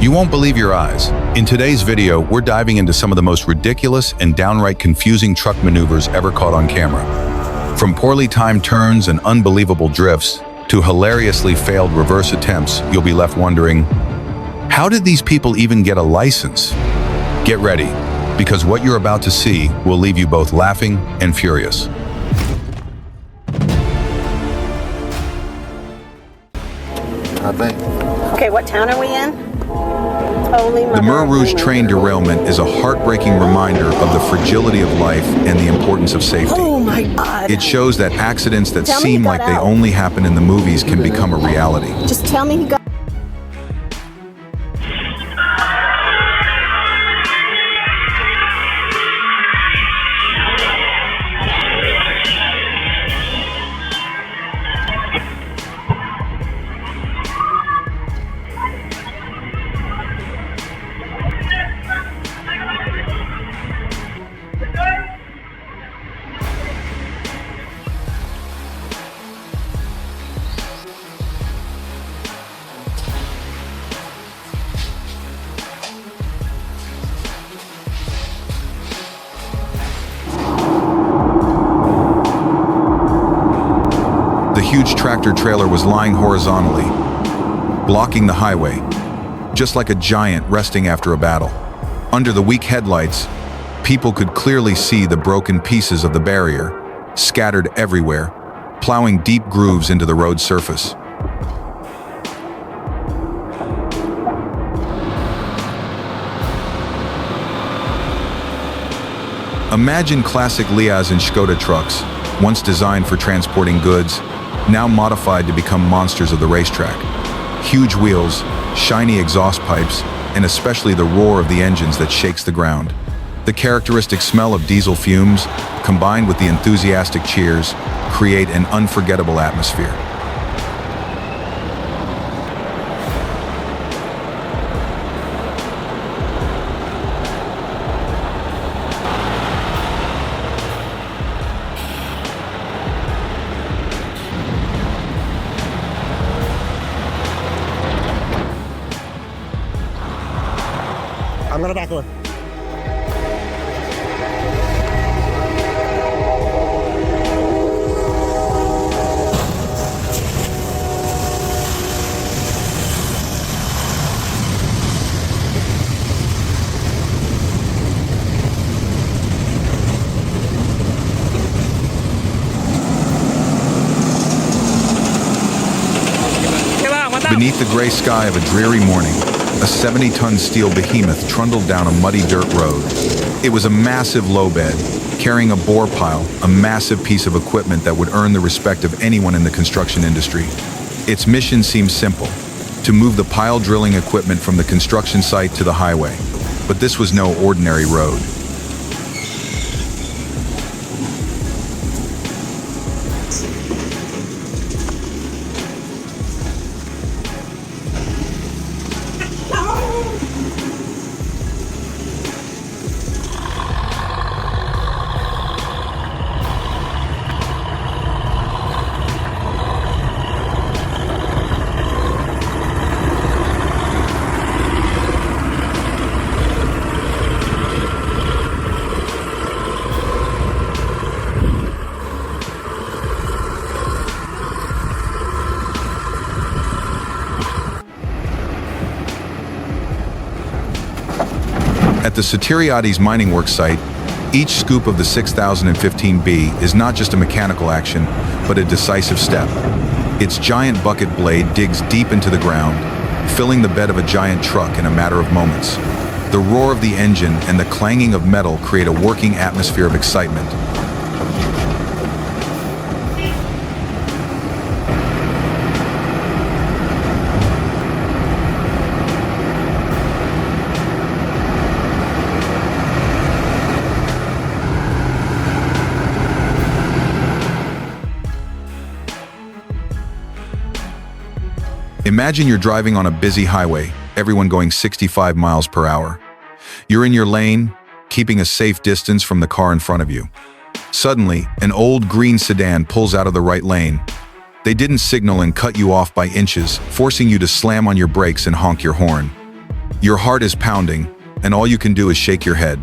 You won't believe your eyes. In today's video, we're diving into some of the most ridiculous and downright confusing truck maneuvers ever caught on camera. From poorly timed turns and unbelievable drifts to hilariously failed reverse attempts, you'll be left wondering, how did these people even get a license? Get ready, because what you're about to see will leave you both laughing and furious. I think. Okay, what town are we in? Holy The Mer Rouge train derailment is a heartbreaking reminder of the fragility of life and the importance of safety. Oh my God. It shows that accidents that Tell me he seem got like they out. only happen in the movies can become a reality. Just tell me he got... The huge tractor trailer was lying horizontally, blocking the highway, just like a giant resting after a battle. Under the weak headlights, people could clearly see the broken pieces of the barrier, scattered everywhere, plowing deep grooves into the road surface. Imagine classic Liaz and Skoda trucks, once designed for transporting goods, now modified to become monsters of the racetrack. Huge wheels, shiny exhaust pipes, and especially the roar of the engines that shakes the ground. The characteristic smell of diesel fumes, combined with the enthusiastic cheers, create an unforgettable atmosphere. I'm gonna back over. Beneath the gray sky of a dreary morning, a 70-ton steel behemoth trundled down a muddy dirt road. It was a massive low bed, carrying a bore pile, a massive piece of equipment that would earn the respect of anyone in the construction industry. Its mission seemed simple, to move the pile drilling equipment from the construction site to the highway. But this was no ordinary road. At the Soteriades mining works site, each scoop of the 6015B is not just a mechanical action, but a decisive step. Its giant bucket blade digs deep into the ground, filling the bed of a giant truck in a matter of moments. The roar of the engine and the clanging of metal create a working atmosphere of excitement. Imagine you're driving on a busy highway, everyone going 65 miles per hour. You're in your lane, keeping a safe distance from the car in front of you. Suddenly, an old green sedan pulls out of the right lane. They didn't signal and cut you off by inches, forcing you to slam on your brakes and honk your horn. Your heart is pounding, and all you can do is shake your head.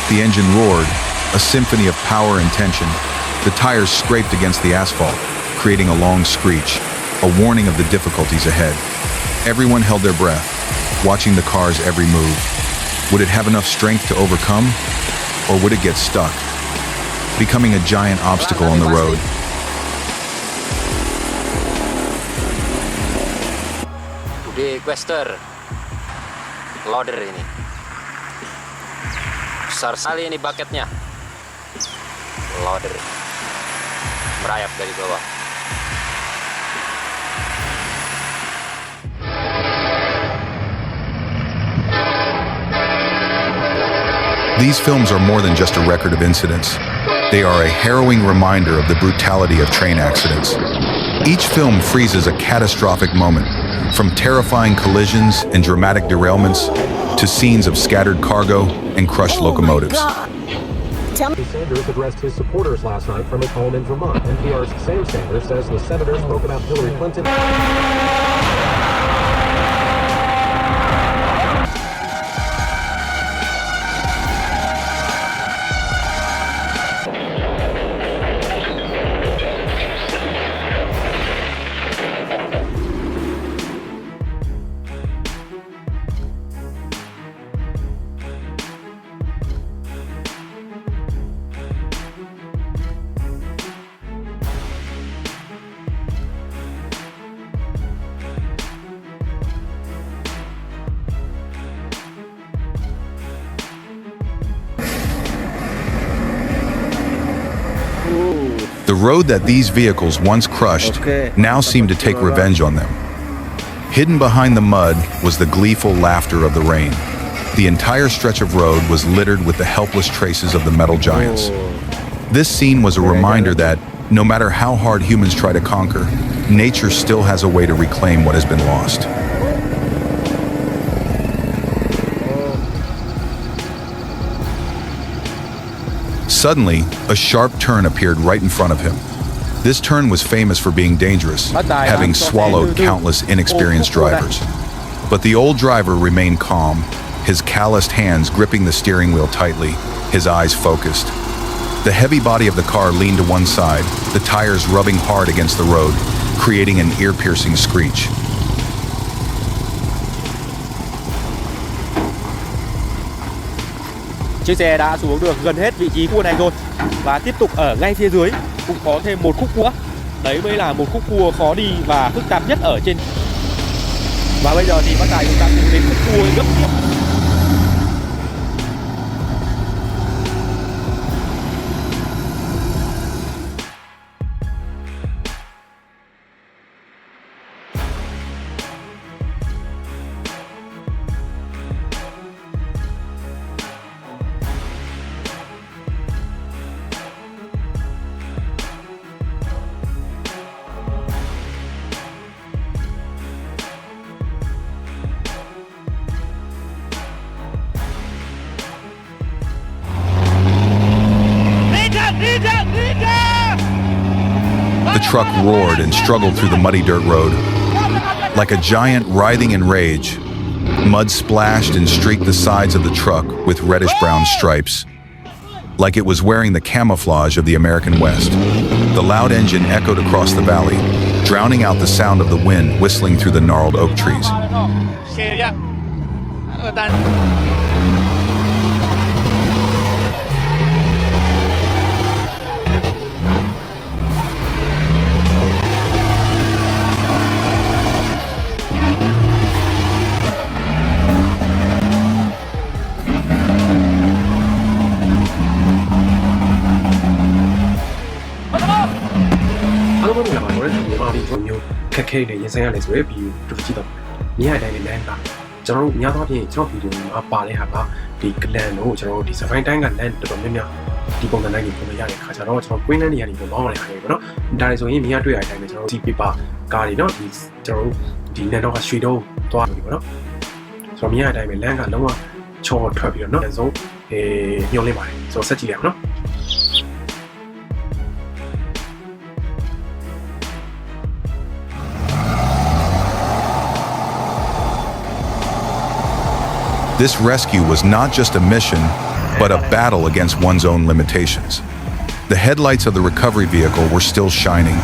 The engine roared, a symphony of power and tension. The tires scraped against the asphalt, creating a long screech, a warning of the difficulties ahead. Everyone held their breath, watching the car's every move. Would it have enough strength to overcome, or would it get stuck, becoming a giant obstacle on the road? Di Quester loader ini besar sekali ini bucketnya, loader merayap dari bawah. These films are more than just a record of incidents. They are a harrowing reminder of the brutality of train accidents. Each film freezes a catastrophic moment, from terrifying collisions and dramatic derailments to scenes of scattered cargo and crushed locomotives. Sanders addressed his supporters last night from his home in Vermont. NPR's Sam Sanders says the senator spoke about Hillary Clinton. The road that these vehicles once crushed now seemed to take revenge on them. Hidden behind the mud was the gleeful laughter of the rain. The entire stretch of road was littered with the helpless traces of the metal giants. This scene was a reminder that, no matter how hard humans try to conquer, nature still has a way to reclaim what has been lost. Suddenly, a sharp turn appeared right in front of him. This turn was famous for being dangerous, having swallowed countless inexperienced drivers. But the old driver remained calm, his calloused hands gripping the steering wheel tightly, his eyes focused. The heavy body of the car leaned to one side, the tires rubbing hard against the road, creating an ear-piercing screech. Chiếc xe đã xuống được gần hết vị trí cua này rồi và tiếp tục ở ngay phía dưới cũng có thêm một khúc cua. Đấy mới là một khúc cua khó đi và phức tạp nhất ở trên. Và bây giờ thì bác Tài chúng ta cùng đến khúc cua gấp tiếp. The truck roared and struggled through the muddy dirt road. Like a giant writhing in rage, mud splashed and streaked the sides of the truck with reddish-brown stripes, like it was wearing the camouflage of the American West. The loud engine echoed across the valley, drowning out the sound of the wind whistling through the gnarled oak trees. Khắc khe 嘅人生壓力，所以比就知道你係第2名吧。ကျွန်တော်တို့များသောအားဖြင့်ကျွန်တော်ဗီဒီယိုမှာပါတဲ့ဟာကဒီ gland ကိုကျွန်တော်တို့ဒီ surviving time က land တော်တော်များများဒီပုံစံတိုင်းကိုပုံရတဲ့ခါကျတော့ကျွန်တော် queen land တွေကနေပုံပေါင်းရတဲ့ခါတွေပေါ့နော်ဒါတွေဆိုရင်မြင်ရတွေ့ရတဲ့အတိုင်းပဲကျွန်တော်တို့ဒီ paper ကားတွေနော်ဒီကျွန်တော်တို့ဒီ land တော့ကရွှေတော့သွားပြီပေါ့နော်ဆိုတော့မြင်ရတဲ့အတိုင်းပဲ land ကလုံးဝချော်ထွက်ပြီးတော့နော်အဆုံးညှို့လင်းပါတယ်ဆိုတော့ဆက်ကြည့်ရအောင်နော် This rescue was not just a mission, but a battle against one's own limitations. The headlights of the recovery vehicle were still shining,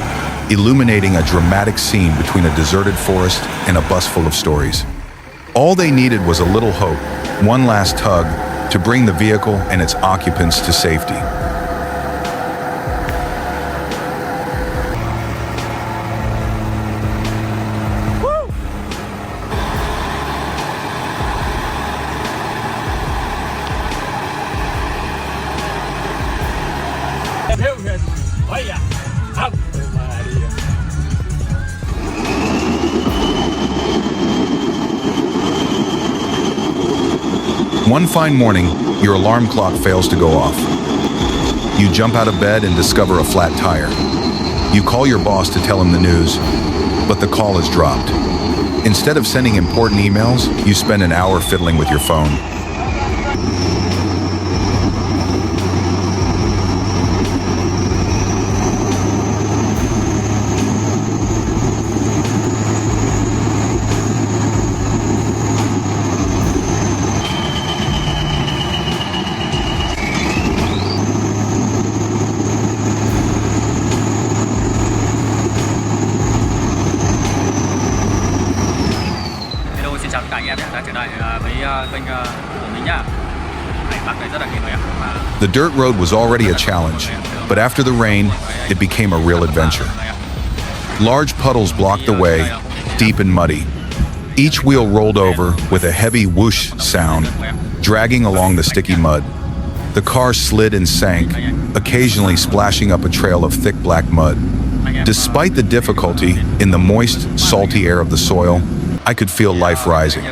illuminating a dramatic scene between a deserted forest and a bus full of stories. All they needed was a little hope, one last tug, to bring the vehicle and its occupants to safety. One fine morning, your alarm clock fails to go off. You jump out of bed and discover a flat tire. You call your boss to tell him the news, but the call is dropped. Instead of sending important emails, you spend an hour fiddling with your phone. Xin chào tất cả anh em nhé, đã trở lại với kênh của mình nhá. Bác này rất là kịp rồi ạ. The dirt road was already a challenge, but after the rain, it became a real adventure. Large puddles blocked the way, deep and muddy. Each wheel rolled over with a heavy whoosh sound, dragging along the sticky mud. The car slid and sank, occasionally splashing up a trail of thick black mud. Despite the difficulty in the moist, salty air of the soil, I could feel life rising.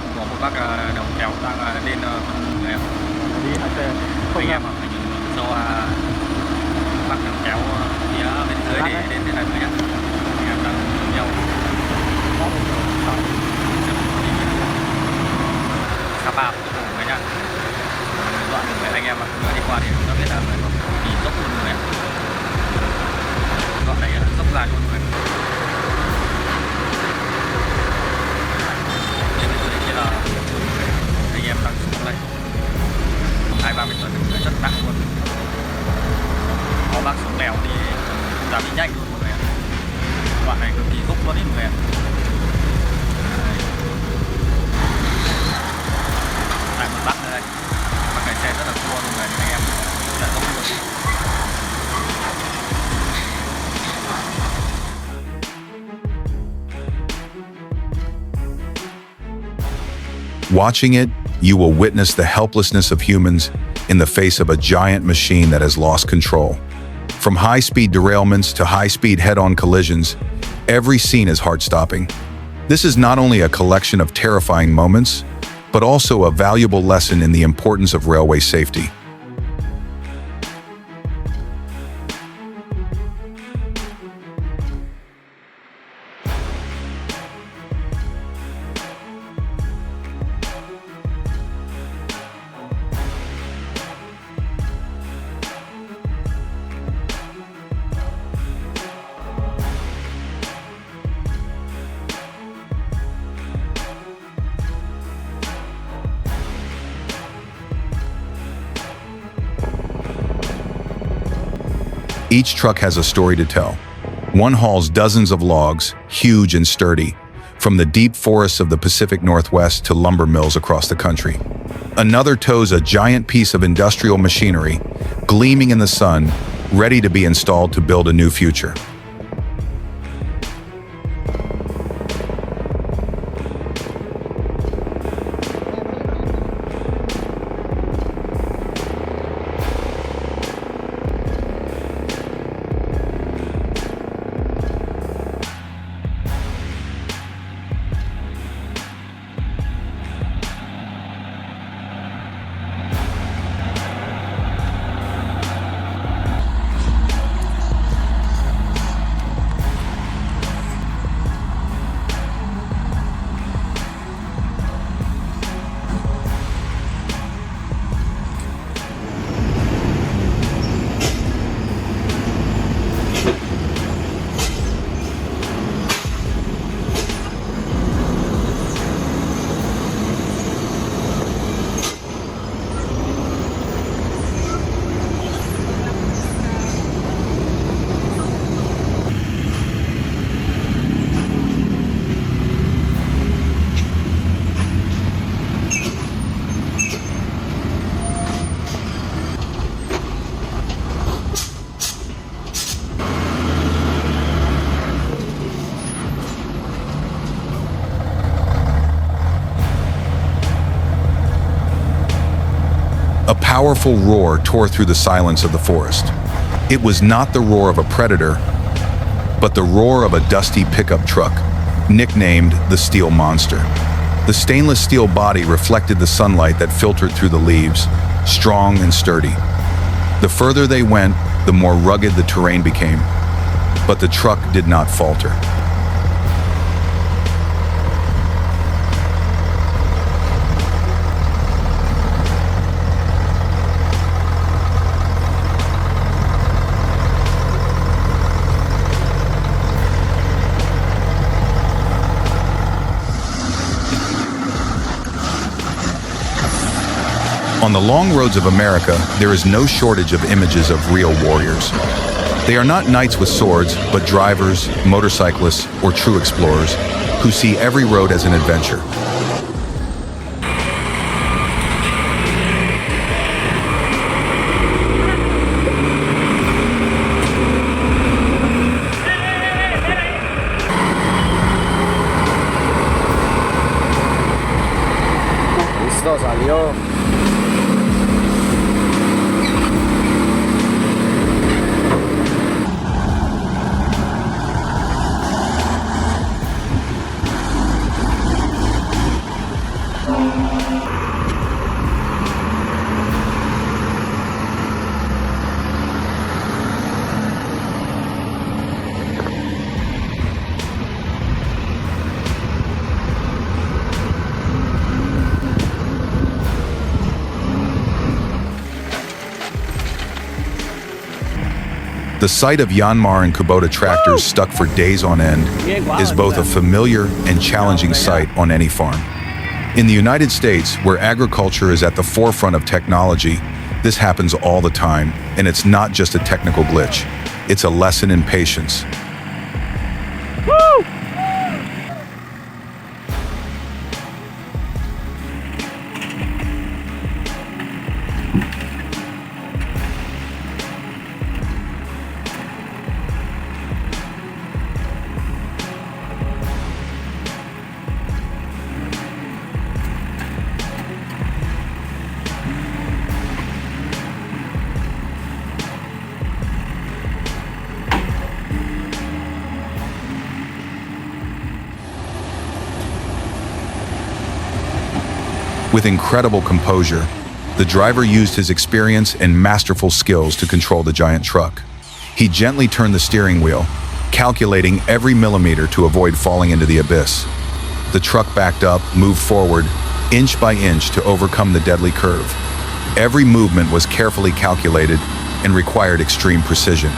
Có bác xuống đèo thì giảm đi nhanh luôn mọi người ạ. Đoạn này cực kỳ dốc luôn đấy mọi người ạ. Tại một bác nữa đây. Bác này xe rất là cua mọi người anh em. Đã dốc luôn. Watching it, you will witness the helplessness of humans in the face of a giant machine that has lost control. From high-speed derailments to high-speed head-on collisions, every scene is heart-stopping. This is not only a collection of terrifying moments, but also a valuable lesson in the importance of railway safety. Each truck has a story to tell. One hauls dozens of logs, huge and sturdy, from the deep forests of the Pacific Northwest to lumber mills across the country. Another tows a giant piece of industrial machinery, gleaming in the sun, ready to be installed to build a new future. A powerful roar tore through the silence of the forest. It was not the roar of a predator, but the roar of a dusty pickup truck, nicknamed the Steel Monster. The stainless steel body reflected the sunlight that filtered through the leaves, strong and sturdy. The further they went, the more rugged the terrain became, but the truck did not falter. On the long roads of America, there is no shortage of images of real warriors. They are not knights with swords, but drivers, motorcyclists, or true explorers who see every road as an adventure. Listo, salió. The sight of Yanmar and Kubota tractors stuck for days on end is both a familiar and challenging sight on any farm. In the United States, where agriculture is at the forefront of technology, this happens all the time, and it's not just a technical glitch. It's a lesson in patience. With incredible composure, the driver used his experience and masterful skills to control the giant truck. He gently turned the steering wheel, calculating every millimeter to avoid falling into the abyss. The truck backed up, moved forward, inch by inch to overcome the deadly curve. Every movement was carefully calculated and required extreme precision.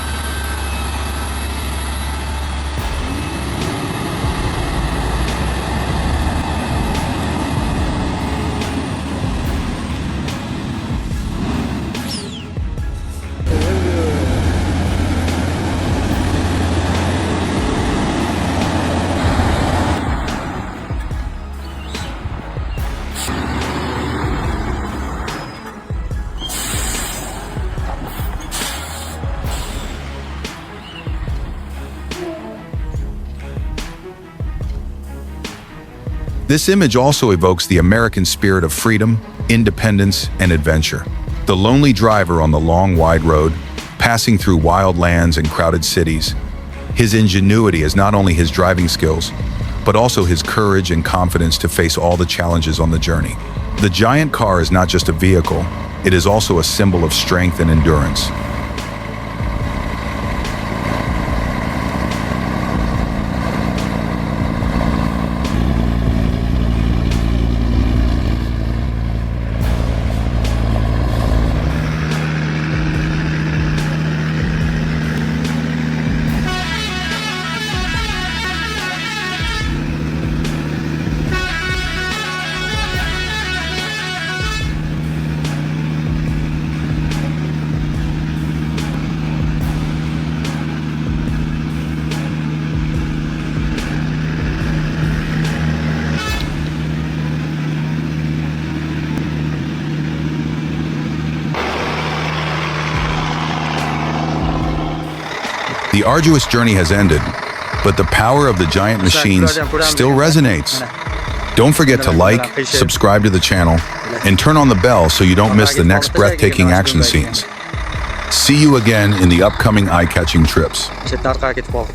This image also evokes the American spirit of freedom, independence, and adventure. The lonely driver on the long, wide road, passing through wild lands and crowded cities. His ingenuity is not only his driving skills, but also his courage and confidence to face all the challenges on the journey. The giant car is not just a vehicle, it is also a symbol of strength and endurance. The arduous journey has ended, but the power of the giant machines still resonates. Don't forget to like, subscribe to the channel, and turn on the bell so you don't miss the next breathtaking action scenes. See you again in the upcoming eye-catching trips. Четвертая китпок.